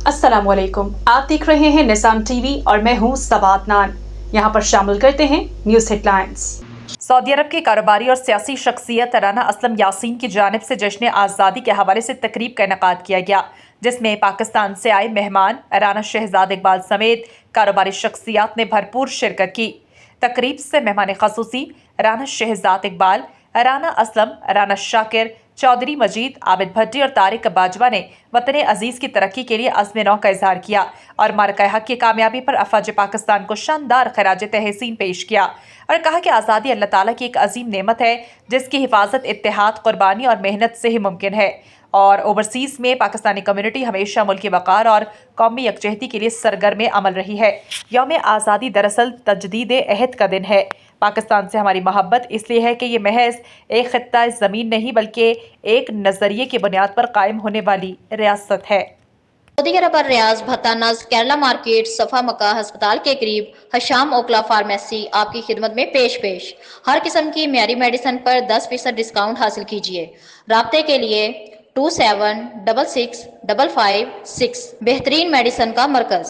अस्सलाम वालेकुम। आप देख रहे हैं निज़ाम टीवी और मैं हूं सबात नान। यहाँ पर शामिल करते हैं न्यूज़ हेडलाइंस। सऊदी अरब के कारोबारी और सियासी शख्सियत राना असलम यासीन की जानिब से जश्न आज़ादी के हवाले से तकरीब का इनेकाद किया गया, जिसमें पाकिस्तान से आए मेहमान राना शहजाद इकबाल समेत कारोबारी शख्सियात ने भरपूर शिरकत की। तकरीब से मेहमान खसूसी राना शहजाद इकबाल, राना असलम, राना शाकिर, चौधरी मजीद, आबिद भट्टी और तारिक बाजवा ने वतन अजीज की तरक्की के लिए अज़्म नौ का इजहार किया और मार्का हक की कामयाबी पर अफवाज पाकिस्तान को शानदार खराज तहसीन पेश किया और कहा कि आज़ादी अल्लाह ताला की एक अजीम नेमत है जिसकी हिफाजत इत्तेहाद, कुर्बानी और मेहनत से ही मुमकिन है और ओवरसीज़ में पाकिस्तानी कम्युनिटी हमेशा मुल्की वक़ार और कौमी यकजहती के लिए सरगर्म अमल रही है। यौम आज़ादी दरअसल तजदीद अहद का दिन है। पाकिस्तान से हमारी मोहब्बत इसलिए है कि ये महज एक खित्ता ज़मीन नहीं बल्कि एक नज़रिए की बुनियाद पर कायम होने वाली रियासत है। सऊदी अरब पर रियाज भत्ता नज़ केरला मार्केट सफ़ा मक्का अस्पताल के करीब हशाम ओकला फार्मेसी आपकी खिदमत में पेश हर किस्म की मियारी मेडिसिन पर 10% डिस्काउंट हासिल कीजिए। राब्ते के लिए 27665556 बेहतरीन मेडिसिन का मरकज।